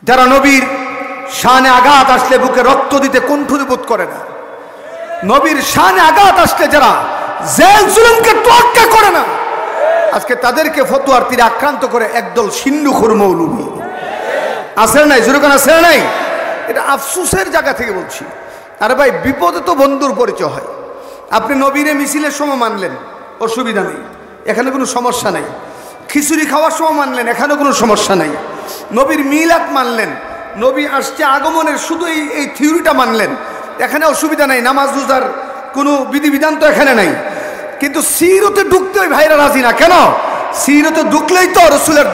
যারা নবীর শানে আঘাত আসলে বুকে রক্ত দিতে কুণ্ঠিত বোধ করে না, নবীর শানে আঘাত আসলে যারা জেল জুলুমকে তোয়াক্কা করে না, আজকে তাদেরকে ফতোয়ার তীরে আক্রান্ত করে একদল সিন্ধুখুর মৌলবী আছে নাই, জুরুকান আছে নাই। এটা আফসোসের জায়গা থেকে বলছি। আরে ভাই, বিপদে তো বন্ধুর পরিচয় হয়। আপনি নবীরে মিছিলের সময় মানলেন, অসুবিধা নেই, এখানে কোনো সমস্যা নেই। খিচুড়ি খাওয়ার সময় মানলেন, এখানে কোনো সমস্যা নেই। নবীর মিলাদ মানলেন, নবী আসছে আগমনের শুধু এই থিওরিটা মানলেন, এখানে অসুবিধা নেই। নামাজ রোজার কোনো বিধিবিধান তো এখানে নাই। কিন্তু সিরতে ঢুকতে ওই ভাইরা রাজি না কেন? সিরতে ঢুকলেই তো রসুলের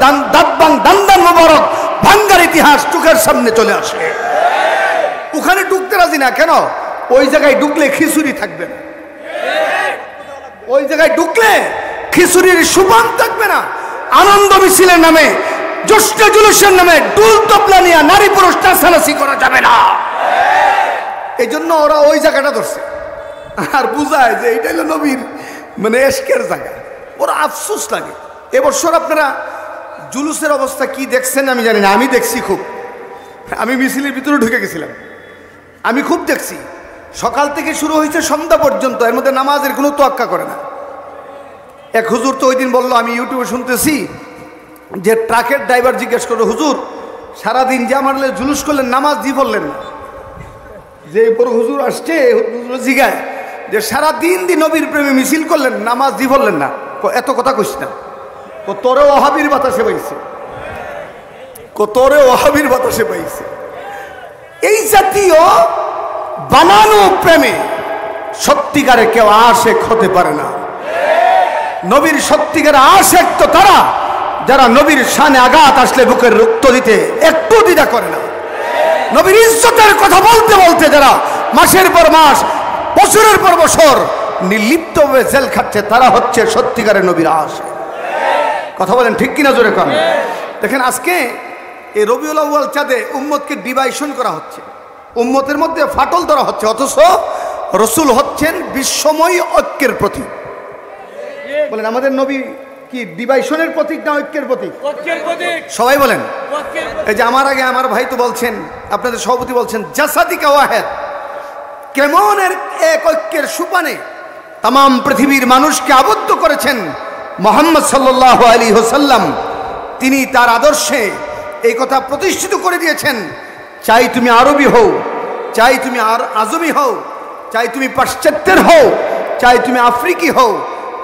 দান্দান মোবারক ভাঙ্গার ইতিহাস চোখের সামনে চলে আসে। ওখানে ঢুকতে রাজি না কেন? ওই জায়গায় ঢুকলে খিচুড়ি থাকবে না, ওই জায়গায় ঢুকলে খিচুড়ির সুবান থাকবে না। আনন্দ মিছিলের নামে, জোশে জুলুসের নামে ডুল তবলা নিয়ে নারী পুরুষ নাচানাচি করা যাবে না। এই জন্য ওরা ওই জায়গাটা ধরছে আর বুঝায় যে এইটা হলো নবীর মানে এশকের জায়গা। ওরা আফসোস লাগে। এবছর আপনারা জুলুসের অবস্থা কি দেখছেন আমি জানি না, আমি দেখছি খুব। আমি মিছিলের ভিতরে ঢুকে গেছিলাম, আমি খুব দেখছি। সকাল থেকে শুরু হয়েছে সন্ধ্যা পর্যন্ত, এর মধ্যে নামাজের কোনো তোয়াক্কা করে না। এক হুজুর তো ওই দিন বললো, আমি ইউটিউবে শুনতেছি যে ট্রাকের ড্রাইভার জিজ্ঞেস করলো, হুজুর সারাদিন যে আমার জুলুস করলেন, নামাজ দিয়ে বললেন না। যে বড় হুজুর আসছে, হুজুর জিগায় যে সারাদিন দিন নবীর প্রেমে মিছিল করলেন, নামাজ দিয়ে বললেন না। এত কথা কইস না, তোরে ওহাবির বাতাসে পাইছে, তোরে ওহাবির বাতাসে পাইছে। এই জাতীয় বানানো প্রেমে সত্যিকারে কেউ আশেক হতে পারে না। নবীর সত্যিকারে আশেক তো তারা যারা নবীর শানে আঘাত আসলে বুকের রক্ত দিতে একটু দ্বিধা করে না। নবীর ইজ্জতের কথা বলতে বলতে যারা মাসের পর মাস, বছরের পর বছর নির্লিপ্তভাবে জেল খাচ্ছে, তারা হচ্ছে সত্যিকারের নবীর আশেক। কথা বলেন ঠিক কিনা, জোরে কন। দেখেন আজকে এই রবিউল আউয়াল চাঁদে উম্মতকে ডিভাইশন করা হচ্ছে, উম্মতের মধ্যে ফাটল ধরা হচ্ছে, অথচ রসুল হচ্ছেন বিশ্বময় ঐক্যের প্রতীক। বলেন আমাদের নবী কি ডিভাইশনের প্রতীক না ঐক্যের প্রতীক? সবাই বলেন। এই যে আমার আগে আমার ভাই তো বলছেন, আপনাদের সভাপতি বলছেন জাসাদিকা ওয়াহিদ, কেমন এক ঐক্যের সুপানে তাম পৃথিবীর মানুষকে আবদ্ধ করেছেন মুহাম্মদ সাল্লাল্লাহু আলাইহি ওয়াসাল্লাম। তিনি তার আদর্শে এই কথা প্রতিষ্ঠিত করে দিয়েছেন, চাই তুমি আরবি হও, চাই তুমি আর আজমি হও, চাই তুমি পাশ্চাত্যের হও, চাই তুমি আফ্রিকি হও,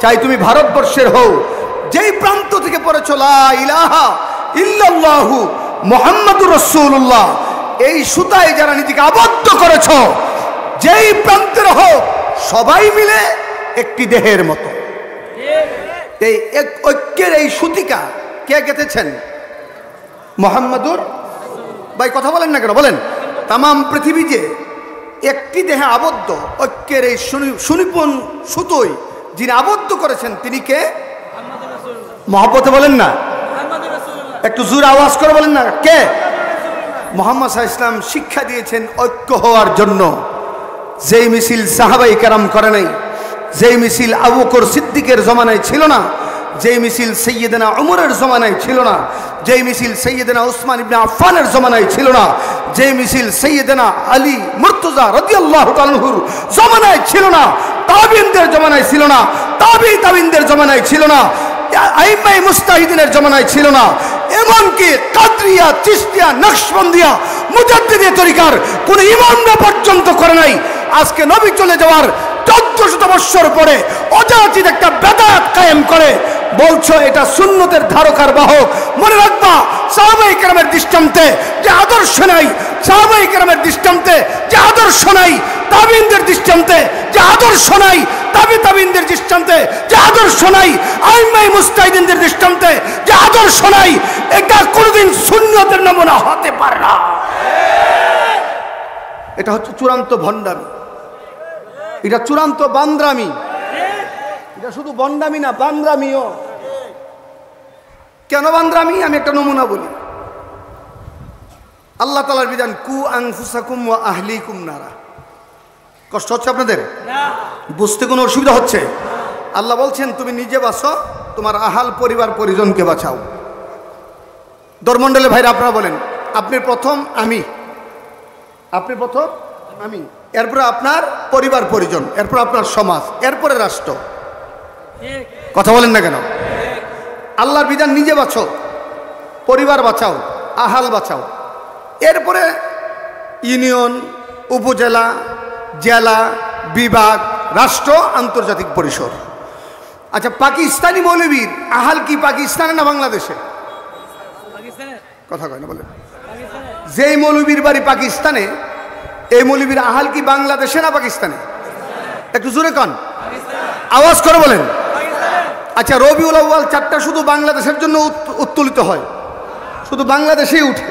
চাই তুমি ভারতবর্ষের হও, যেই প্রান্ত থেকে পড়েছ লা ইলাহা ইল্লাল্লাহু মুহাম্মাদুর রাসূলুল্লাহ, এই সুতায় যারা নিজেকে আবদ্ধ করেছ, যেই প্রান্তের হোক, সবাই মিলে একটি দেহের মতো। এই এক ঐক্যের এই সুতিকা কে গেঁথেছেন? মুহাম্মাদুর। ভাই কথা বলেন না কেন, বলেন। তাম পৃথিবী যে একটি দেহে আবদ্ধ, ঐক্যের এই সুনিপুণ সুতোয় যিনি আবদ্ধ করেছেন, তিনি কে? মহব্বতে বলেন না, একটু জোর আওয়াজ করে বলেন না, কে? মুহাম্মদ সাল্লাল্লাহু আলাইহি ওয়াসাল্লাম শিক্ষা দিয়েছেন ঐক্য হওয়ার জন্য। যেই মিছিল সাহাবায়ে কেরাম করে নাই, যেই মিছিল আবু বকর সিদ্দিকের জমানায় ছিল না, যেই মিছিল সাইয়েদনা উমরের জমানায় ছিল না, যেই মিছিল সাইয়েদনা উসমান ইবনে আফফানের জমানায় ছিল না, যেই মিছিল সাইয়েদনা আলী মুর্তজা রাদিয়াল্লাহু তাআলা আনহুর জমানায় ছিল না, তাবিঈনদের জমানায় ছিল না, তাবিঈনদের জমানায় ছিল না, আইম্মায়ে মুজতাহিদিনের জমানায় ছিল না, এমনকি কাদরিয়া, চিশতিয়া, নকশবন্দিয়া, মুজাদ্দিদিয়া তরিকার কোন ইমামরা পর্যন্ত করে নাই। আজকে নবী চলে যাওয়ার 1400 বছর পরে অযাচিত একটা বেদাত কায়েম করে বলছো এটা সুন্নতের ধারকার বাহক। মনে রাখবা, সাহাবায়ে কেরামের দৃষ্টান্তে যে আদর্শ নাই, সাহাবায়ে কেরামের দৃষ্টান্তে যে আদর্শ নাই, তাবিঈনদের দৃষ্টান্তে যে আদর্শ নাই, তাবিঈনদের দৃষ্টান্তে যে আদর্শ নাই, আইম্মায়ে মুজতাহিদিনদের দৃষ্টান্তে যে আদর্শ নাই, এটা কোনোদিন সুন্নতের নমুনা হতে পারে না। এটা হচ্ছে চূড়ান্ত ভণ্ডামি, এটা চূড়ান্ত বান্দ্রামি। এটা শুধু বন্ডামি না, বান্দ্রামিও। কেন বান্দ্রামি? আমি একটা নমুনা বলি। আল্লাহ তাআলার বিধান, কু আনফুসাকুম ওয়া আহলিকুম নারা। কষ্ট হচ্ছে আপনাদের? বুঝতে কোনো অসুবিধা হচ্ছে? আল্লাহ বলছেন তুমি নিজে বাঁচো, তোমার আহাল পরিবার পরিজনকে বাঁচাও। দরমণ্ডলে ভাইরা আপনারা বলেন, আপনি প্রথম, আমি, আপনি প্রথম, আমি, এরপরে আপনার পরিবার পরিজন, এরপর আপনার সমাজ, এরপরে রাষ্ট্র। কথা বলেন না কেন? আল্লাহর বিধান নিজে বাঁচো, পরিবার বাঁচাও, আহাল বাঁচাও, এরপরে ইউনিয়ন, উপজেলা, জেলা, বিভাগ, রাষ্ট্র, আন্তর্জাতিক পরিসর। আচ্ছা, পাকিস্তানি মৌলবীর আহাল কি পাকিস্তানে না বাংলাদেশে? কথা কয় না বলেন। যেই মৌলবীর বাড়ি পাকিস্তানে, এই মৌলবীর আহাল কি বাংলাদেশে না পাকিস্তানে? একটু জোরে কন, আওয়াজ করে বলেন। আচ্ছা, রবিউল আউয়াল চারটা শুধু বাংলাদেশের জন্য উত্তোলিত হয়, শুধু বাংলাদেশেই উঠে,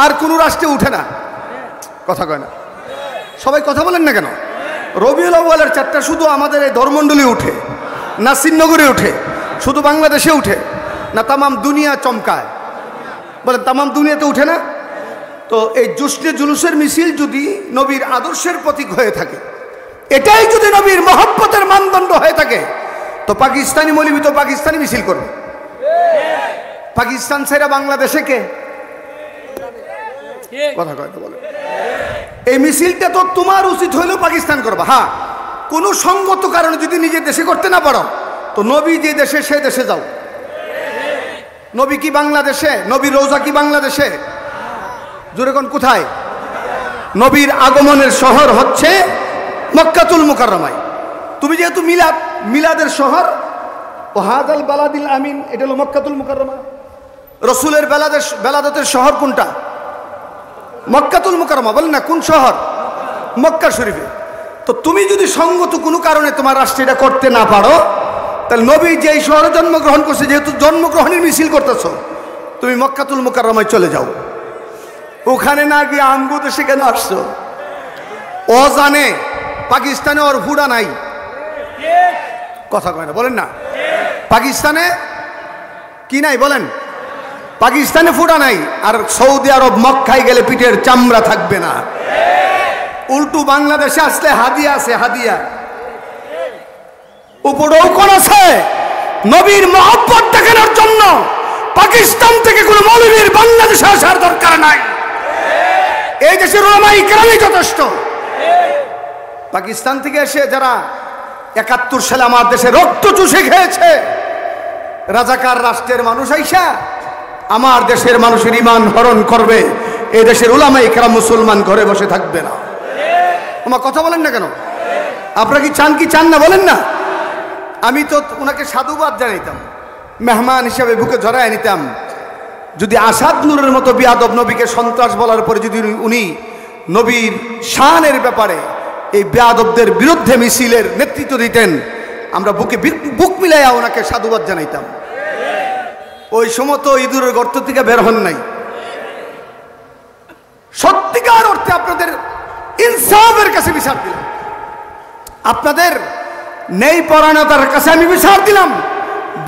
আর কোনো রাষ্ট্রে উঠে না। কথা কয় না, সবাই কথা বলেন না কেন? রবিউল আউয়ালের চারটা শুধু আমাদের এই ধর্মমণ্ডলে উঠে, না শ্রীনগরে উঠে, শুধু বাংলাদেশে উঠে, না তামাম দুনিয়া চমকায়? বলেন, তামাম দুনিয়াতে উঠে না? তো এই জুসনে জুলুসের মিছিল যদি নবীর আদর্শের প্রতীক হয়ে থাকে, এটাই যদি নবীর মহব্বতের মানদণ্ড হয়ে থাকে, তো পাকিস্তানি মৌলবী তো পাকিস্তানি মিছিল করবে। পাকিস্তান ছেড়ে বাংলাদেশে কে? কথা কয় না বলে। এই মিছিলটা তো তোমার উচিত হইলেও পাকিস্তান করবা। হ্যাঁ, কোনো সঙ্গত কারণে যদি নিজের দেশে করতে না পারো, তো নবী যে দেশে, সে দেশে যাও। নবী কি বাংলাদেশে? নবীর রওজা কি বাংলাদেশে? জোরে কোন, কোথায়? নবীর আগমনের শহর হচ্ছে মক্কাতুল মুকাররমায়। তুমি যেহেতু মিলাদের শহর, ও হাদাল বালাদিল আমিন, এটা হলো মক্কাতুল মুকাররমা। রসুলের বেলাদতের শহর কোনটা? মক্কাতুল মুকাররমা। বলেন না, কোন শহর? মক্কা শরীফে। তো তুমি যদি সঙ্গত কোনো কারণে তোমার রাষ্ট্রে এটা করতে না পারো, তাহলে নবী যেই শহরে জন্মগ্রহণ করছে, যেহেতু জন্মগ্রহণের মিছিল করতেছো, তুমি মক্কাতুল মুকাররমায় চলে যাও। ওখানে না গিয়ে আমগো দেশে কেন আসছো? ও জানে পাকিস্তানে ওর ফুডা নাই। কথা কয় না, বলেন না। পাকিস্তানে কি নাই বলেন? পাকিস্তানে ফুডা নাই। আর সৌদি আরব, মক্কায় গেলে পিঠের চামড়া থাকবে না। উল্টু বাংলাদেশে আসলে হাদিয়া আছে, হাদিয়া উপরৌকন আছে। নবীর মহব্বত দেখানোর জন্য পাকিস্তান থেকে কোনো মৌলবীর বাংলাদেশে আসার দরকার নাই। এই দেশের উলামায়ে কেরামই যথেষ্ট। পাকিস্তান থেকে এসে যারা ৭১ সালে আমার দেশে রক্ত চুষে খেয়েছে, রাজাকার রাষ্ট্রের মানুষ আইসা আমার দেশের মানুষের ঈমান হরণ করবে, এই দেশের উলামায়ে কেরাম মুসলমান ঘরে বসে থাকবে না। তোমার কথা বলেন না কেন? আপনারা কি চান, কি চান না বলেন না? আমি তো ওনাকে সাধুবাদ জানাইতাম, মেহমান হিসাবে বুকে জড়ায় নিতাম। যদি আসাদ নূরের মতো বিয়াদব নবীকে সন্ত্রাস বলার পরে যদি উনি নবীর শানের ব্যাপারে এই বেয়াদবদের বিরুদ্ধে মিছিলের নেতৃত্ব দিতেন, আমরা বুক মিলাইয়া ওনাকে সাধুবাদ জানাইতাম। ওই সময় তো ইঁদুরের গর্ত থেকে বের হন নাই। সত্যিকার অর্থে আপনাদের ইনসাফের কাছে বিচার দিলাম, আপনাদের নেই পরায়ণতার কাছে আমি বিচার দিলাম।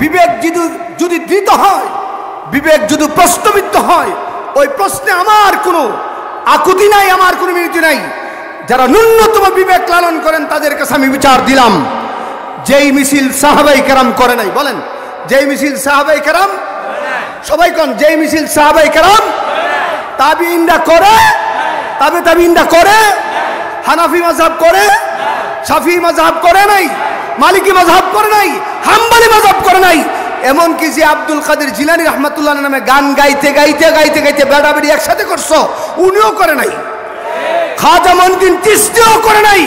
বিবেক যদি দৃঢ় হয়, বিবেক যদি প্রশ্নবিদ্ধ হয়, ওই প্রশ্নে আমার কোনো আকুতি নাই, আমার কোনো মিনতি নাই। যারা ন্যূনতম বিবেক লালন করেন তাদের কাছে আমি বিচার দিলাম। যেই মিছিল সাহাবায়ে কেরাম করে নাই, বলেন যেই মিছিল সাহাবায়ে কেরাম, সবাই কোন, যেই মিছিল সাহাবায়ে কেরাম তাবিঈনরা করে, তাবিঈনরা করে, হানাফি মাযহাব করে, শাফিঈ মাযহাব করে নাই, মালিকি মাযহাব করে নাই, হাম্বলি মাযহাব করে নাই। এমনকি যে আব্দুল কাদের জিলানী রাহমাতুল্লাহ নামে গান গাইতে গাইতে গাইতে গাইতে বেড়াবেড়ি একসাথে করছো, উনিও করে নাই। খাজা মঈনুদ্দিন চিশতিও করে নাই,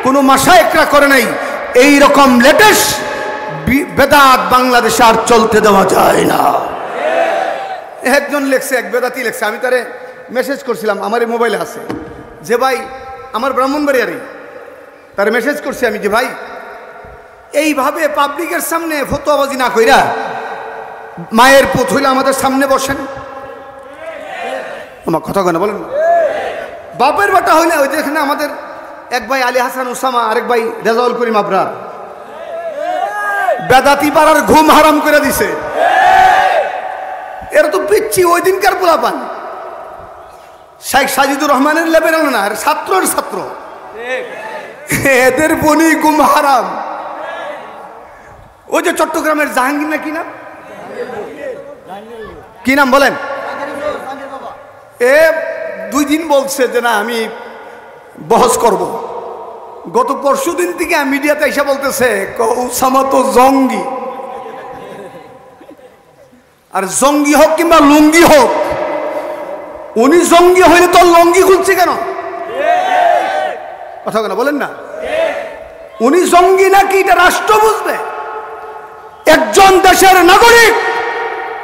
কোনো মাশায়েখরা করে নাই। এই রকম লেটেস্ট বেদাত বাংলাদেশে আর চলতে দেওয়া যায় না। একজন লেখছে, এক বেদাতি লেখছে, আমি তারে মেসেজ করছিলাম, আমার এই মোবাইলে আছে, যে ভাই আমার ব্রাহ্মণবাড়িয়ারই, তার মেসেজ করছি আমি যে ভাই এইভাবে পাবলিকের সামনে ফতোয়াবাজি না কইরা মায়ের পুত হইলে আমাদের সামনে বসেন। আমার কথা কেন বলেন? বাপের বাটা হইলে ওই যেখানে আমাদের এক ভাই আলী হাসান উসামা, আরেক ভাই রেজাউল করিম আবরার, বেদাতি পাড়ার ঘুম হারাম করে দিছে। এরা তো পিচ্ছি ওই দিনকার পোলাপান। শেখ সাজিদুর রহমানের লেবেল না, ছাত্রের ছাত্র, এদের বনি ঘুম হারাম। ওই যে চট্টগ্রামের জাহাঙ্গীর না কি নাম, কি নাম বলেন, এ 2 দিন বলছে যে না আমি বহস করব। গত পরশু দিন থেকে মিডিয়াতে এসে বলতেছে ওসামা তো জঙ্গি, আর জঙ্গি হোক কিংবা লুঙ্গি হোক, উনি জঙ্গি হইলে তো লঙ্গি খুলছে কেন? কথা কেন বলেন না? উনি জঙ্গি নাকি এটা রাষ্ট্র বুঝবে। একজন দেশের নাগরিক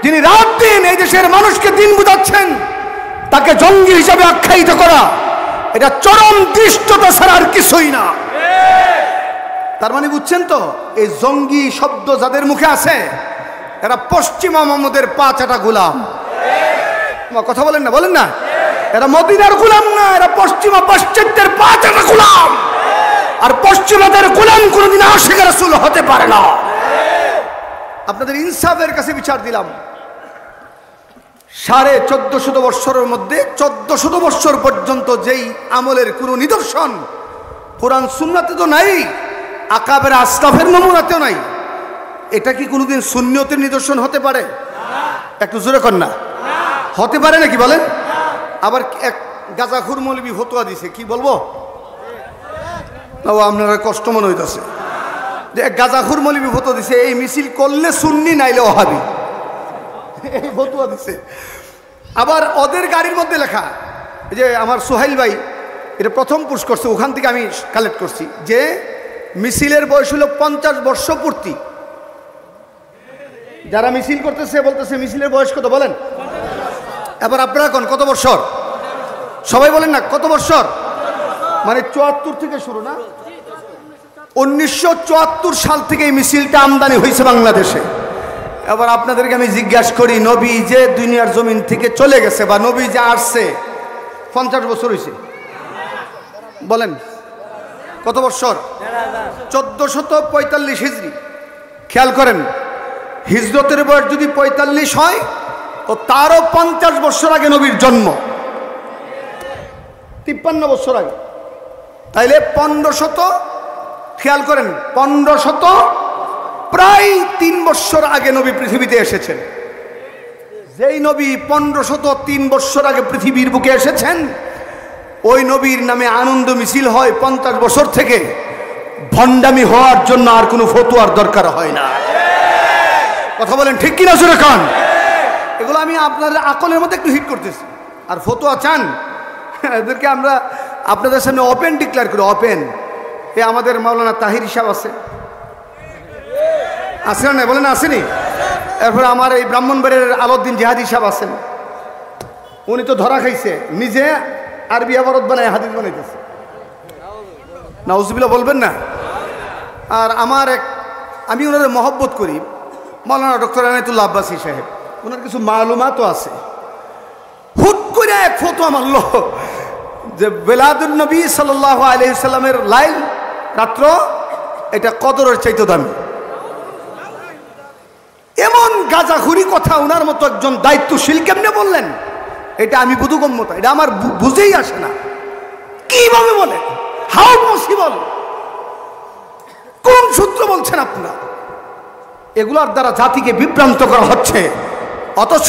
যিনি রাত দিন এই দেশের মানুষকে দিন বুঝাচ্ছেন, তাকে জঙ্গি হিসাবে আখ্যায়িত করা এটা চরম দৃষ্টতা ছাড়া আর কিছুই না। তার মানে বুঝছেন তো, এই জঙ্গি শব্দ যাদের মুখে আছে এরা পশ্চিমা মোহাম্মদের 5 গোলাম। কথা বলেন না, বলেন না? এরা মদিনার গোলাম না, এরা পশ্চিমা পাশ্চাত্যের 5 গোলাম। আর পশ্চিমাদের গোলাম কোনদিন আশিক রাসূল হতে পারে না। আপনাদের ইনসাফের কাছে বিচার দিলাম, 1450 বৎসরের মধ্যে 1400 বৎসর পর্যন্ত যেই আমলের কোনো নিদর্শন কোরআন সুন্নাতে তো নাই, আকাবের আসলাফের নমুনাতেও নাই, এটা কি কোনোদিন সুন্নতের নিদর্শন হতে পারে? একটু জোরে কর না, হতে পারে নাকি বলেন? আবার এক গাজাখুর মৌলবী ফতোয়া দিছে, কি বলবো, আপনারা কষ্ট মনে হইতেছে যে গাজাখুর মৌলবী ফতোয়া দিছে এই মিছিল করলে সুন্নি নাইলে ওহাবি, এই ফতোয়া দিছে। আবার ওদের গাড়ির মধ্যে লেখা, যে আমার সোহাইল ভাই এটা প্রথম পুশ করছে, ওখান থেকে আমি কালেক্ট করছি, যে মিছিলের বয়স হলো 50 বর্ষ পূর্তি। যারা মিছিল করতেছে বলতেছে মিছিলের বয়স কত বলেন? এবার আপনারা কোন কত বছর? সবাই বলেন না কত বছর? মানে 74 থেকে শুরু না? 1974 সাল থেকে এই মিছিলটা আমদানি হয়েছে বাংলাদেশে। এবার আপনাদেরকে আমি জিজ্ঞাসা করি, নবী যে দুনিয়ার জমিন থেকে চলে গেছে বা নবী যে আসছে 50 বছর হয়েছে বলেন? কত বছর? 1445 হিজরি। খেয়াল করেন, হিজরতের বয়স যদি 45 হয় তো তারও 50 বছর আগে নবীর জন্ম, 53 বছর আগে। তাইলে 1500, খেয়াল করেন 1500 প্রায় 3 বছর আগে নবী পৃথিবীতে এসেছেন। যেই নবী 1503 বছর আগে পৃথিবীর বুকে এসেছেন, ওই নবীর নামে আনন্দ মিছিল হয় 50 বছর থেকে। ভণ্ডামি হওয়ার জন্য আর কোনো ফতোয়ার দরকার হয় না। কথা বলেন ঠিক কিনা জোরে কান? এগুলো আমি আপনাদের আকলের মধ্যে একটু হিট করতেছি। আর ফতোয়া চান, এদেরকে আমরা আপনাদের সামনে ওপেন ডিক্লেয়ার করি, ওপেন। এ আমাদের মাওলানা তাহির সাহেব আছে, আছে না বলেন? আসেনি? এরপরে আমার এই ব্রাহ্মণবাড়ির আলাউদ্দিন জিহাদি সাহেব আছেন, উনি তো ধরা খাইছে, নিজে আরবি আবারত বানায় হাদিস বানাইতেছে। নাউজুবিল্লাহ বলবেন না? আর আমার আমি ওনাদের মহব্বত করি, মাওলানা ডক্টর আনায়েতুল্লাহ আব্বাসী সাহেব, ওনার কিছু মালুমাতও আছে। হুট করে এক ফতোয়া মারল যে বেলাদুন নবী সাল্লাল্লাহু আলাইহি সাল্লামের লাইল রাত্র এটা কদরের চাইতে দামি। এমন গাজাখুরি কথা ওনার মতো একজন দায়িত্বশীল কেমনে বললেন? এটা আমি বোধগম্যতা, এটা আমার বুঝেই আসে না। কিভাবে বলে? How possible? কোন সূত্র বলছেন আপনারা? এগুলোর দ্বারা জাতিকে বিভ্রান্ত করা হচ্ছে। অথচ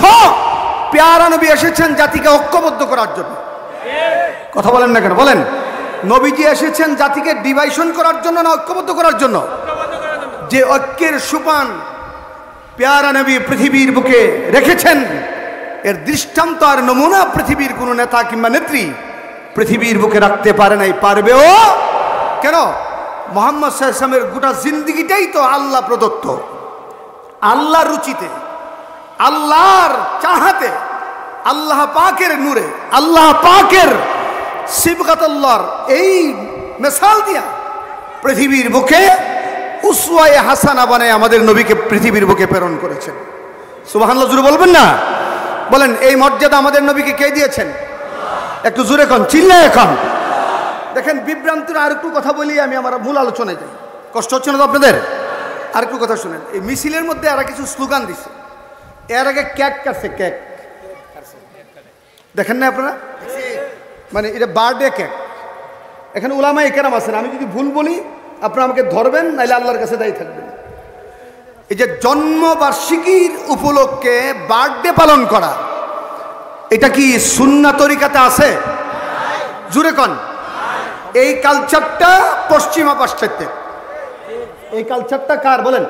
পেয়ারা নবী এসেছেন জাতিকে ঐক্যবদ্ধ করার জন্য। কথা বলেন না কেন বলেন? নবীজি এসেছেন জাতিকে ডিভাইশন করার জন্য না ঐক্যবদ্ধ করার জন্য? যে ঐক্যের সুপান পেয়ারা নবী পৃথিবীর বুকে রেখেছেন, এর দৃষ্টান্ত আর নমুনা পৃথিবীর কোনো নেতা কিংবা নেত্রী পৃথিবীর বুকে রাখতে পারে নাই, পারবেও কেন? মুহাম্মদ সাল্লাল্লাহু আলাইহি ওয়াসাল্লামের গোটা জিন্দেগিটাই তো আল্লাহ প্রদত্ত, আল্লাহর রুচিতে, আল্লাহর চাহাতে, আল্লাহ পাকের নূরে, আল্লাহ পাকের সিবগাতুল্লাহর এই মিসাল দিয়া পৃথিবীর বুকে উসওয়ায়ে হাসানা বানায় আমাদের নবীকে পৃথিবীর বুকে প্রেরণ করেছেন। সুবহানাল্লাহ জোরে বলবেন না? বলেন এই মর্যাদা আমাদের নবীকে কে দিয়েছেন? একটু জোরে কন, চিল্লায় এখন। দেখেন বিভ্রান্তির আর একটু কথা বলি, আমি আমার মূল আলোচনায় যাই। কষ্ট হচ্ছে না তো আপনাদের? আর একটু কথা শুনেন। এই মিছিলের মধ্যে এরা কিছু স্লোগান দিছে। এর আগে কেক কাটছে, কেক দেখেন না আপনারা? মানে এটা বার্থডে কেক। এখানে উলামা ইকরাম আছেন, আমি যদি ভুল বলি আপনারা আমাকে ধরবেন, নাইলে আল্লাহর কাছে দায়ী থাকবেন। এই যে জন্মবার্ষিকীর উপলক্ষে বার্থডে পালন করা, এটা কি সুন্নাহ তরিকাতে আছে? জুড়ে কোন এই কালচারটা পশ্চিমা পাশ্চাত্যে। এই কালচারটা কার বলেন?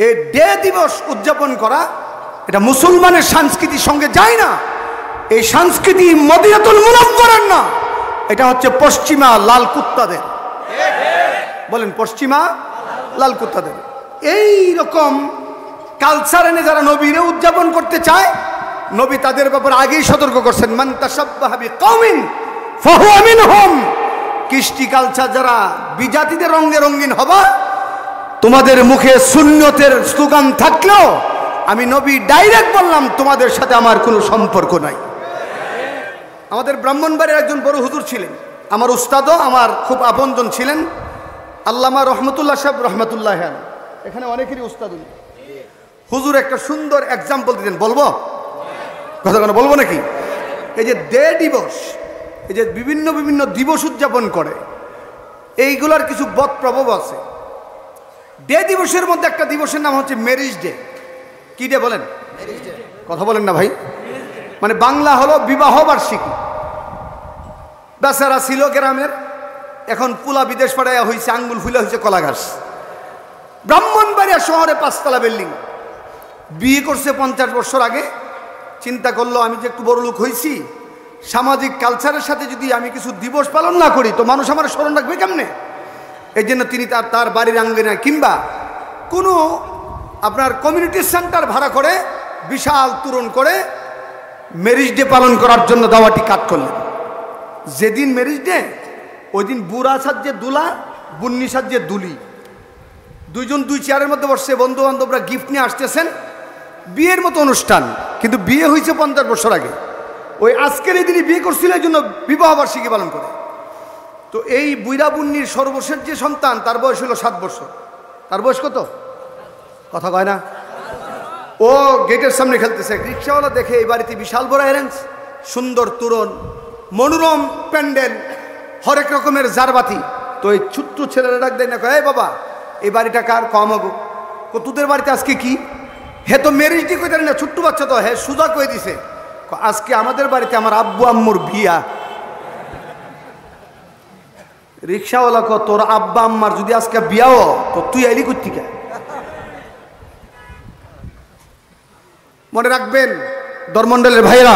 এই ডে দিবস উদযাপন করা এটা মুসলমানের সংস্কৃতির সঙ্গে যায় না। এই সংস্কৃতি মদিনাতুল মুনাওয়ারার না, এটা হচ্ছে পশ্চিমা লাল কুত্তাদের। বলেন পশ্চিমা লাল কুত্তাদের। এই রকম কালচার এনে যারা নবীরে উদযাপন করতে চায়, নবী তাদের ব্যাপারে আগেই সতর্ক করছেন, মান তাশাব্বাহা বিকাওমিন ফাহুয়া মিনহুম। কৃষ্টি কালচার যারা বিজাতিদের রঙে রঙিন হবা, তোমাদের মুখে সুন্নতের স্লোগান থাকলেও আমি নবী ডাইরেক্ট বললাম তোমাদের সাথে আমার কোনো সম্পর্ক নাই। আমাদের ব্রাহ্মণবাড়ির একজন বড় হুজুর ছিলেন, আমার উস্তাদও আমার খুব আপনজন ছিলেন, আল্লামা রহমতুল্লাহ সাহেব রহমতুল্লাহ। এখানে অনেকেরই উস্তাদ হুজুর একটা সুন্দর এক্সাম্পল দিতেন। বলবো কথা কেন বলবো নাকি? এই যে ডে দিবস, এই যে বিভিন্ন বিভিন্ন দিবস উদযাপন করে, এইগুলার কিছু বদ প্রভাব আছে। ডে দিবসের মধ্যে একটা দিবসের নাম হচ্ছে ম্যারেজ ডে। কি ডে বলেন? কথা বলেন না ভাই। মানে বাংলা হলো বিবাহ বার্ষিকী। বেচারা ছিল গ্রামের, এখন পুলা বিদেশ পাড়াইয়া হয়েছে, আঙ্গুল ফুলা হয়েছে কলা ঘাস। ব্রাহ্মণবাড়িয়া শহরে 5 তলা বিল্ডিং, বিয়ে করছে 50 বছর আগে। চিন্তা করলো আমি যে একটু বড় লোক হয়েছি, সামাজিক কালচারের সাথে যদি আমি কিছু দিবস পালন না করি তো মানুষ আমার স্মরণ রাখবে কেমনে। এই জন্য তিনি তার বাড়ির আঙ্গিনায় কিংবা কোনো আপনার কমিউনিটি সেন্টার ভাড়া করে বিশাল তোরণ করে ম্যারেজ ডে পালন করার জন্য দাওয়াটি কাট করলেন। যেদিন ম্যারেজ ডে ওই দিন বুড়া সাজ্জে দুলা, বুন্নি সাজ্জে দুলি, দুইজন দুই চেয়ারের মধ্যে বসছে, বন্ধু বান্ধবরা গিফট নিয়ে আসতেছেন, বিয়ের মতো অনুষ্ঠান। কিন্তু বিয়ে হয়েছে 50 বছর আগে। ওই আজকের এই দিনই বিয়ে করছিল, এই জন্য বিবাহ বার্ষিকী পালন করে। তো এই বুইরা বুন্নির সর্বশেষ যে সন্তান, তার বয়স হলো 7 বছর। তার বয়স কত? কথা কয় না। ও গেটের সামনে খেলতেছে, রিক্সাওয়ালা দেখে এই বাড়িতে বিশাল বড় অ্যারেঞ্জ, সুন্দর তোরণ, মনোরম প্যান্ডেল, হরেক রকমের জারবাতি। তো এই ছোট্ট ছেলেরা ডাক দেয় না, কয় এই বাবা এই বাড়িটা কার? কম হবো। তোদের বাড়িতে আজকে কি? হে তো ম্যারেজ ডে কইতে না, ছোট্ট বাচ্চা তো, হ্যাঁ সুজা কয়ে দিছে আজকে আমাদের বাড়িতে আমার আব্বু আম্মুর বিয়া। রিক্সাওয়ালা কো তোর আব্বা আম্মার যদি আজকে বিয়াও তো তুই আইলি কর্তিকা। মনে রাখবেন ধর্মমণ্ডলের ভাইরা,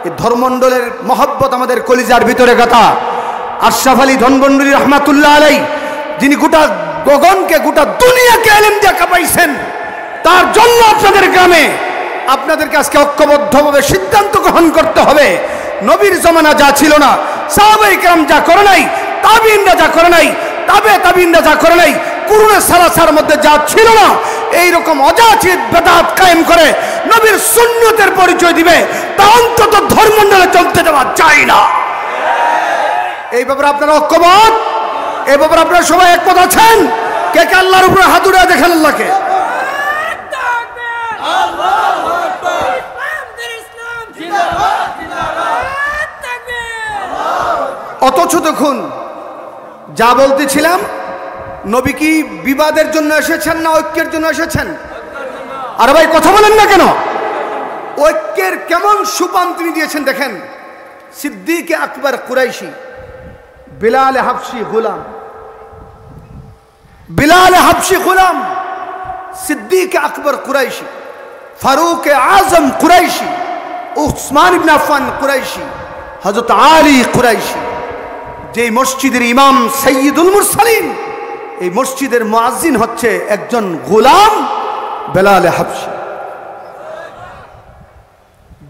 এই ধর্মমণ্ডলের মহব্বত আমাদের কলিজার ভিতরে গাথা। আশরাফ আলী ধনবন্ডলী রহমাতুল্লাহ আলাইহি, যিনি গোটা গগনকে গোটা দুনিয়াকে ইলম দিয়ে কাঁপাইছেন, তার জন্য আপনাদের গ্রামে আপনাদেরকে আজকে ঐক্যবদ্ধভাবে সিদ্ধান্ত গ্রহণ করতে হবে। নবীর জমানা যা ছিল না, সাহাবায়ে কেরাম যা করে নাই, তাবিঈনরা যা করে নাই, তাবিঈনরা যা করে নাই, কুরুনে সালাসার মধ্যে যা ছিল না, এইরকম অযাচিত বেদাত কায়েম করে নবীর সুন্নতের পরিচয় দিবে, তা অন্তত ধর্মমণ্ডলে চলতে দেওয়া যায় না। এই ব্যাপারে আপনারা ঐক্যবদ্ধ? এই ব্যাপারে আপনারা সবাই একমত আছেন? কে কে আল্লাহর উপরে হাত উঠিয়ে দেখেন আল্লাহকে? অথচ দেখুন যা বলতেছিলাম, নবী কি বিবাদের জন্য এসেছেন না ঐক্যের জন্য এসেছেন? আর ভাই কথা বলেন না কেন? ঐক্যের কেমন সুপান তিনি দিয়েছেন দেখেন। সিদ্দিক আকবর কুরাইশি, বিলাল হাবশি গোলাম, বিলাল হাবশি গোলাম, সিদ্দিক আকবর কুরাইশি, ফারুক আজম কুরাইশি, উসমান ইবনে আফফান কুরাইশি, হযরত আলী কুরাইশি। যে মসজিদের ইমাম সাইয়্যিদুল মুরসালিন, এই মসজিদের মুয়াজ্জিন হচ্ছে একজন গোলাম বিলাল হাবশি।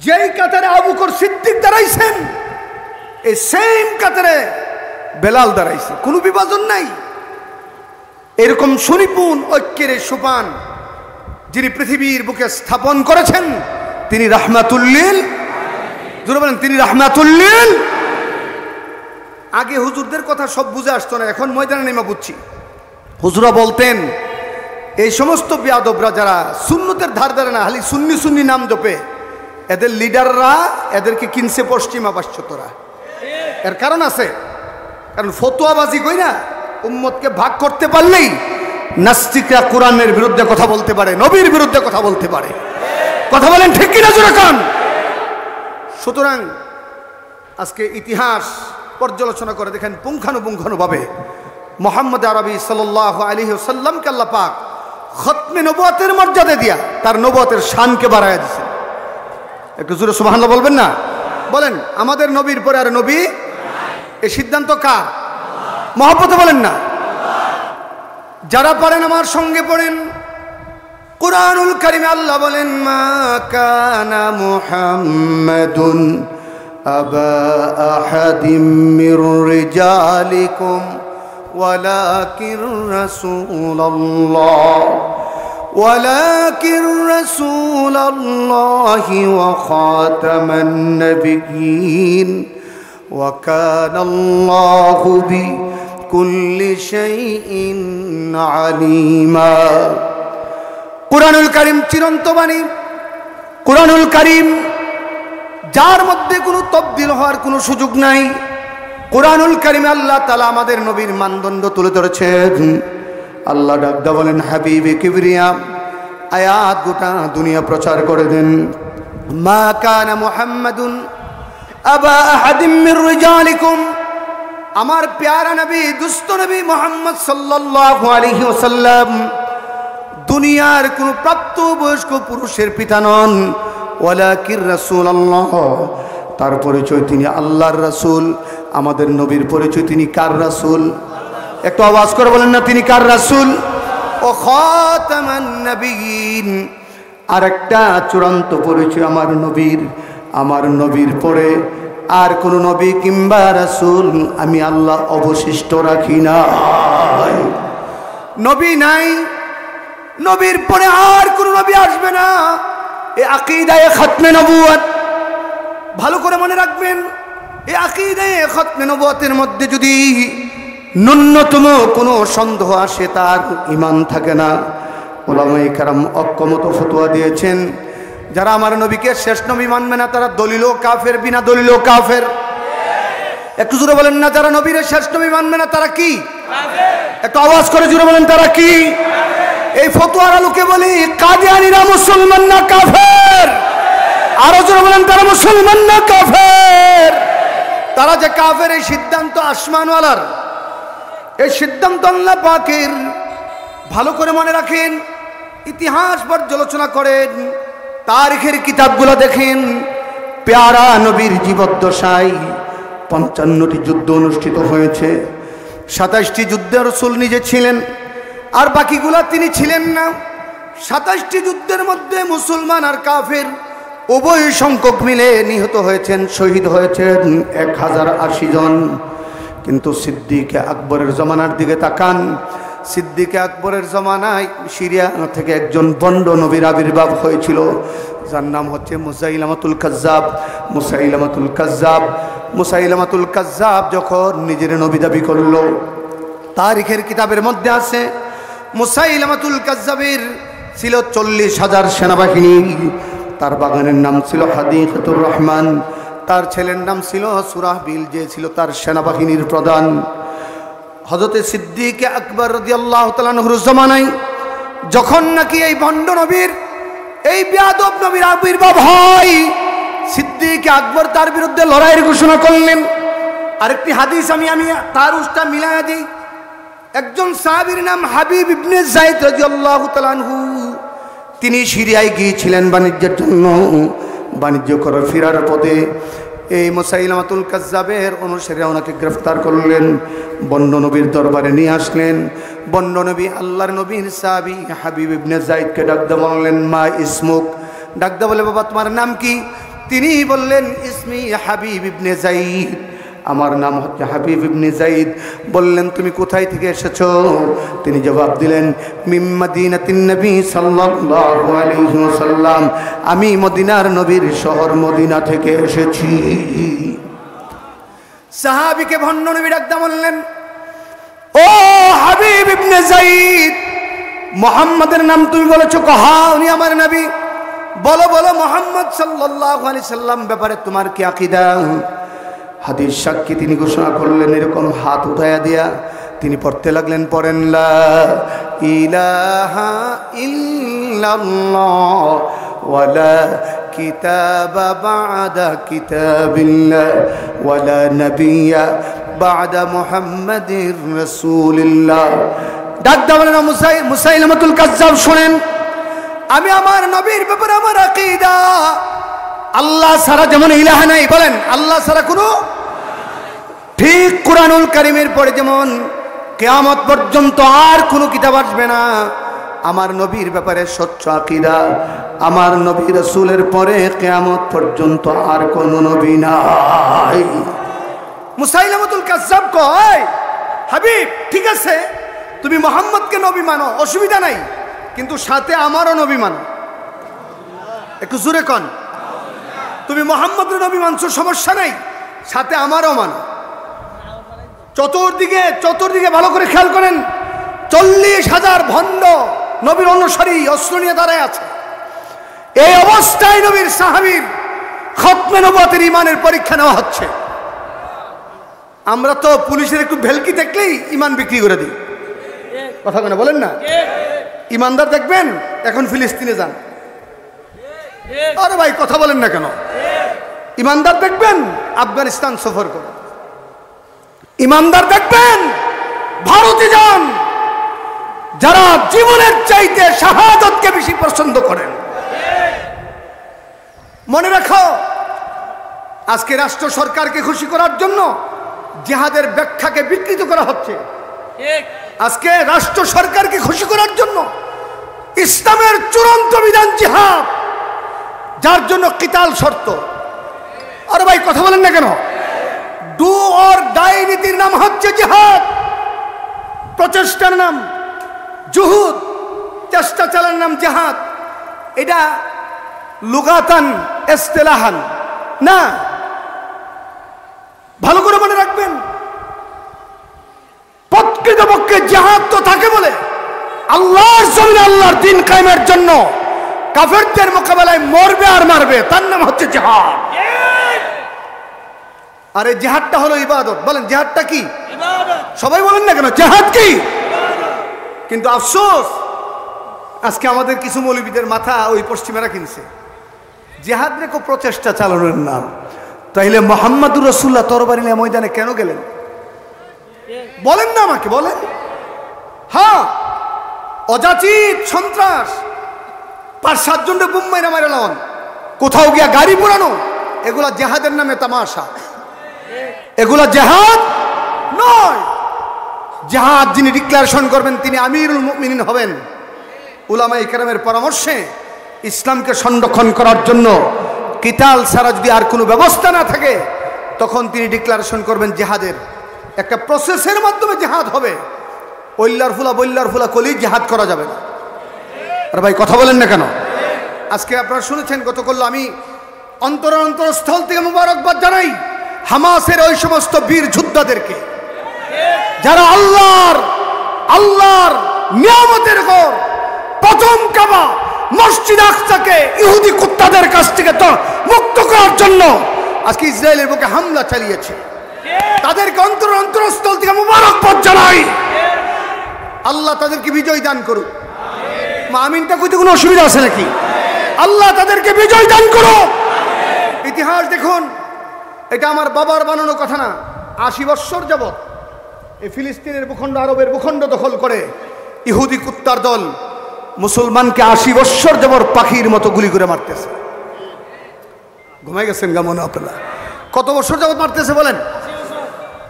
যেই কাতারে আবু বকর সিদ্দিক দাঁড়াইছেন, এই সেম কাতারে বেলাল দাঁড়াইছে, কোনো বিভাজন নাই। এরকম সুনিপুণ ঐক্যের সোপান যিনি পৃথিবীর বুকে স্থাপন করেছেন, তিনি রাহমাতুল লিল, জোরে বলেন তিনি রাহমাতুল লিল। আগে হুজুরদের কথা সব বুঝে আসতো না, এখন ময়দানে নেমে বুঝছি। হুজুরা বলতেন এই সমস্ত বিয়াদবরা যারা সুন্নতের ধার ধারে না, খালি সুন্নি সুন্নি নাম জপে, এদের লিডাররা এদেরকে কিনছে পশ্চিমা পাশ্চাত্যরা। এর কারণ আছে, কারণ ফতোয়াবাজি কই না, উম্মতকে ভাগ করতে পারলেই নাস্তিকরা কোরআনের বিরুদ্ধে কথা বলতে পারে, নবীর বিরুদ্ধে কথা বলতে পারে। কথা বলেন ঠিক কিনা জোরে কান? সুতরাং আজকে ইতিহাস পর্যালোচনা করে দেখেন পুঙ্খানুপুঙ্খানুভাবে মুহাম্মদ আরবি সাল্লাল্লাহু আলাইহি ওয়াসাল্লামকে আল্লাহ পাক খতমে নবুয়তের মর্যাদা দিয়া তার নবুয়তের শানকে বাড়ায়া দিয়েছেন। একটু জোরে সুবহানাল্লাহ বলবেন না? বলেন, আমাদের নবীর পরে আর নবী, এই সিদ্ধান্ত কার? মহব্বতে বলেন না। যারা পড়েন আমার সঙ্গে পড়েন, কুরআনুল কারীমে আল্লাহ বলেন, মা কানা মুহাম্মাদুন আবা আহাদিম মির রিজালিকুম ওয়ালাকিন রাসূলুল্লাহি ওয়া খাতামান নাবিয়্যিন ওয়া কানাল্লাহু বিকুল্লি শাইইন আলিমা। কুরআনুল কারীম চিরন্ত বাণী, কুরআনুল কারীম যার মধ্যে কোনো তবদিল হওয়ার কোনো সুযোগ নাই। কুরআনুল কারীমে আল্লাহ তাআলা আমাদের নবীর মানদণ্ড তুলে ধরেছেন। আল্লাহ ডাকদা বলেন, হাবিবে কিবরিয়া, আয়াত গোটা দুনিয়া প্রচার করে দেন, মা কানা মুহাম্মাদুন আবা আহাদিম মির রিজালিকুম, আমার প্যারা নবী, দুস্থ নবী মুহাম্মদ সাল্লাল্লাহু আলাইহি ওয়াসাল্লাম দুনিয়ার কোন প্রাপ্তবয়স্ক পুরুষের পিতা নন। ওয়ালাকির রাসূলুল্লাহ, তার পরিচয় তিনি আল্লাহর রাসূল। আমাদের নবীর পরিচয় তিনি কার রাসূল? একটু আওয়াজ করে বলেন না, তিনি কার রাসূল? ও খাতামান নবিয়্যিন, আর একটা চূড়ান্ত পরিচয় আমার নবীর। আমার নবীর পরে আর কোন নবী কিংবা রাসূল আমি আল্লাহ অবশিষ্ট রাখি না। নবী নাই, নবীর পরে আর কোন নবী আসবে না। এই আকীদায়ে খতমে নবুয়ত ভালো করে মনে রাখবেন। এই আকীদায়ে খতমে নবুয়তের মধ্যে যদি ন্যূনতম কোনো সন্দেহ আসে, তার ঈমান থাকে না। উলামায়ে কেরাম ঐক্যমত ফতোয়া দিয়েছেন, যারা আমার নবীকে শেষ নবী মানবে না তারা দলিলও কাফের, বিনা দলিলও কাফের। একটু জোরে বলেন না, যারা নবীর শেষ নবী মানবে না তারা কি কাফের? একটু আওয়াজ করে জোরে বলেন, তারা কি কাফের? এই ফতোয়ার আলোকে বলি, কাদিয়ানীরা মুসলমান না কাফের? আরো জোরে বলেন, তারা মুসলমান না কাফের? তারা যে কাফের এই সিদ্ধান্ত আসমানওয়ালার, এই সিদ্ধান্ত আল্লাহ পাকের। ভালো করে মনে রাখেন, ইতিহাস পর্যালোচনা করেন, তারিখের কিতাবগুলো দেখেন। প্যারা নবীর জীবদ্দশায় 55টি যুদ্ধ অনুষ্ঠিত হয়েছে। 27টি যুদ্ধে রাসূল নিজে ছিলেন, আর বাকিগুলা তিনি ছিলেন না। 27টি যুদ্ধের মধ্যে মুসলমান আর কাফের উভয় সংখ্যক মিলে নিহত হয়েছেন, শহীদ হয়েছেন 1080 জন। কিন্তু সিদ্দিকে আকবরের জমানার দিকে তাকান। সিদ্দিকে আকবরের জমানায় সিরিয়া থেকে একজন বন্ড নবীর আবির্ভাব হয়েছিল, যার নাম হচ্ছে মুসাইলামাতুল কাজ্জাব। মুসাইলামাতুল কাজ্জাব যখন নিজের নবী দাবি করল, তারিখের কিতাবের মধ্যে আছে মুসাইলামাতুল কাজ্জাবের ছিল 40,000 সেনাবাহিনী। তার বাগানের নাম ছিল হাদিকাতুর রহমান। তার ছেলের নাম ছিল সুরাহবিল, যে ছিল তার সেনাবাহিনীর প্রধান। হযরতে সিদ্দিক আকবর রাদিয়াল্লাহু তাআলা আনহুর জামানায় যখন নাকি এই ভণ্ড নবীর, এই বেয়াদব নবীর আবির্ভাব হয়, সিদ্দিক আকবর তার বিরুদ্ধে লড়াইয়ের ঘোষণা করলেন। আরেকটি হাদিস আমি তার উষ্টা মিলায়া দিই। একজন সাহাবীর নাম হাবিব ইবনে যায়েদ রাদিয়াল্লাহু তাআলা আনহু, তিনি সিরিয়ায় গিয়েছিলেন বাণিজ্যের জন্য। বাণিজ্য করে ফেরার পথে এই মুসাইলামাতুল কাজ্জাবের অনুসারীরা ওনাকে গ্রেফতার করলেন, বন্ড নবীর দরবারে নিয়ে আসলেন। বন্ড নবী আল্লাহর নবীর সাহাবী হাবিব ইবনে যায়েদকে ডাকতে বললেন, মা ইসমুক। ডাকতে বলে, বাবা তোমার নাম কি? তিনি বললেন, ইসমি হাবিব ইবনে যায়েদ, আমার নাম হচ্ছে হাবিব ইবনে যায়েদ। বললেন, তুমি কোথায় থেকে এসেছো? তিনি জবাব দিলেন, মিন মাদিনাতিন নবী সাল্লাল্লাহু আলাইহি ওয়াসাল্লাম, আমি মদিনার নবীর শহর মদিনা থেকে এসেছি। সাহাবীকে ভণ্ড নবী ডাকতে বললেন, ও হাবিব ইবনে যায়েদ, মুহাম্মাদের নাম তুমি বলেছো? হ্যাঁ, উনি আমার নবী। বলো বলো, মুহাম্মদ সাল্লাল্লাহু আলাইহি সাল্লাম ব্যাপারে তোমার কি আকীদা? হাদিস সাক্ষী তিনি ঘোষণা করলেন, এরকম হাত উঠায়া দিয়া তিনি পড়তে লাগলেন, পড়েন লা ইলাহা ইল্লাল্লাহ ওয়ালা কিতাবা বা'দা কিতাবিল্লাহ ওয়ালা নাবিয়্যা বা'দা মুহাম্মাদির রাসূলিল্লাহ। ডাক দাও না মুসাইলামাতুল কাজ্জাব, শুনেন আমি আমার নবীর ব্যাপারে আমার আকীদা, আল্লাহ ছাড়া যেমন ইলাহ নাই, বলেন আল্লাহ ছাড়া কোনো, ঠিক কুরআনুল কারীমের পরে যেমন কিয়ামত পর্যন্ত আর কোনো কিতাব আসবে না, আমার নবীর ব্যাপারে স্বচ্ছ আকীদা, আমার নবী রাসূলের পরে কিয়ামত পর্যন্ত আর কোনো নবী নাই। মুসাইলামাতুল কাজ্জাব কয়, হাবিব ঠিক আছে তুমি মুহাম্মদকে নবী মানো, অসুবিধা নাই, কিন্তু সাথে আমারও নবী মানো। একটু জোরে কন, তুমি মুহাম্মদের নবী মানছো সমস্যা নাই, সাথে আমারও মানো। চতুর্দিকে ভালো করে খেয়াল করেন, 40,000 ভণ্ড নবীর অনুসারী অস্ত্র নিয়ে দাঁড়ায় আছে। এই অবস্থায় নবীর সাহাবীর খতমে নবুয়তের ঈমানের পরীক্ষা নেওয়া হচ্ছে। আমরা তো পুলিশের একটু ভেলকি দেখলেই ঈমান বিক্রি করে দিই, কথা কেন বলেন না? ঈমানদার দেখবেন এখন ফিলিস্তিনে যান, আরে ভাই কথা বলেন না কেন? ঈমানদার দেখবেন আফগানিস্তান সফর করেন, ঈমানদার দেখবেন ভারতে যান, যারা জীবনের চাইতে শাহাদাতকে বেশি পছন্দ করেন। মনে রাখো, আজকে রাষ্ট্র সরকারকে খুশি করার জন্য জিহাদের ব্যাখ্যাকে বিকৃত করা হচ্ছে। আজকে রাষ্ট্র সরকারকে খুশি করার জন্য ইসলামের চূড়ান্ত বিধান জিহাদ, যার জন্য কিতাল শর্ত। আরে ভাই কথা বলেন না কেন? ডু অর ডাই নীতির নাম হচ্ছে জিহাদ, প্রচেষ্টার নাম জুহুদ, চেষ্টা চালানোর নাম জিহাদ। এটা লুগাতান ইসতিলাহান না, ভালো করে মনে রাখবেন। প্রকৃতপক্ষে জিহাদ তো থাকে বলে আল্লাহর জমিনে আল্লাহর দ্বীন কায়েমের জন্য কাফেরদের মোকাবেলায় মরবে আর মারবে, তার নাম হচ্ছে জিহাদ। আর এই জিহাদটা হলো ইবাদত। বলেন জিহাদটা কি? সবাই বলেন না কেন জিহাদ কি? কিন্তু আফসোস আজকে আমাদের কিছু মৌলবীদের মাথা ওই পশ্চিমেরা কিনছে, জিহাদ রেখো প্রচেষ্টা চালানোর নাম। তাইলে মুহাম্মদুর রাসূলুল্লাহ তরবারি নিয়ে ময়দানে কেন গেলেন? বলেন না আমাকে, বলেন। হ্যাঁ, অযাচিত সন্ত্রাস, 5-7 জনকে বুম মাইরা মারা লাওন, কোথাও গিয়া গাড়ি পোড়ানো, এগুলা জিহাদের নামে তামাশা, এগুলা জিহাদ নয়। জিহাদ যিনি ডিক্লারেশন করবেন তিনি আমিরুল মুমিনিন হবেন। উলামায়ে কেরামের পরামর্শে ইসলামকে সংরক্ষণ করার জন্য কিতাল ছাড়া যদি আর কোনো ব্যবস্থা না থাকে, তখন তিনি ডিক্লারেশন করবেন জিহাদের। একটা প্রসেসের মাধ্যমে জিহাদ হবে। বল্লার ফুলা কলি জিহাদ করা যাবে না। আর ভাই কথা বলেন না কেন? আজকে আপনারা শুনেছেন গতকাল আমি অন্তরস্থল থেকে মুবারকবাদ জানাই হামাসের ওই সমস্ত বীর যোদ্ধাদেরকে, যারা আল্লাহর নিয়ামতের ঘর প্রথম কাবা মসজিদ আকসাকে ইহুদি কুত্তাদের কাছ থেকে তো মুক্ত করার জন্য আজকে ইসরায়েলের বুকে হামলা চালিয়েছে। তাদেরকে অন্তরস্থল থেকে মুবারকবাদ জানাই। আল্লাহ তাদেরকে বিজয় দান করুক। আমিনটা কইতে কোনো অসুবিধা আছে নাকি? আল্লাহ তাদেরকে বিজয় দান করুক। ইতিহাস দেখুন, এটা আমার বাবার বানানো কথা না। 80 বছর যাবত এই ফিলিস্তিনের ভূখণ্ড, আরবের ভূখণ্ড দখল করে ইহুদি কুত্তার দল মুসলমানকে 80 বছর যাবত পাখির মতো গুলি করে মারতেছে। ঘুমাই গেছেন গা মনে আপনারা? কত বছর যাবত মারতেছে বলেন?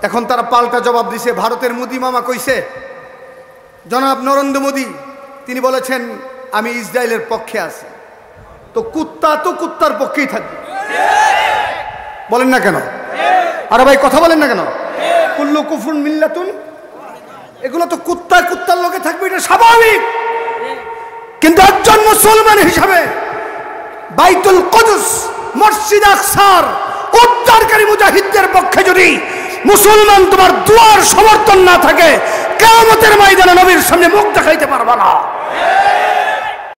এখন তারা পাল্টা জবাব দিছে। ভারতের মোদি মামা কইছে, জনাব নরেন্দ্র মোদি, তিনি বলেছেন আমি ইসরায়েলের পক্ষে আছি। তো কুত্তার পক্ষেই থাকবে, বলেন না কেন? আরে ভাই কথা বলেন না কেন? কুল্লু কুফরুন মিল্লাতুন, এগুলো তো কুত্তার লোকে থাকবে, এটা স্বাভাবিক। কিন্তু একজন মুসলমান হিসাবে বাইতুল কুদস মসজিদ আকসার উদ্ধারকারী মুজাহিদদের পক্ষে যদি মুসলমান তোমার দুয়ার সমর্থন না থাকে, কিয়ামতের ময়দানে নবীর সামনে মুখ দেখাইতে পারবা না।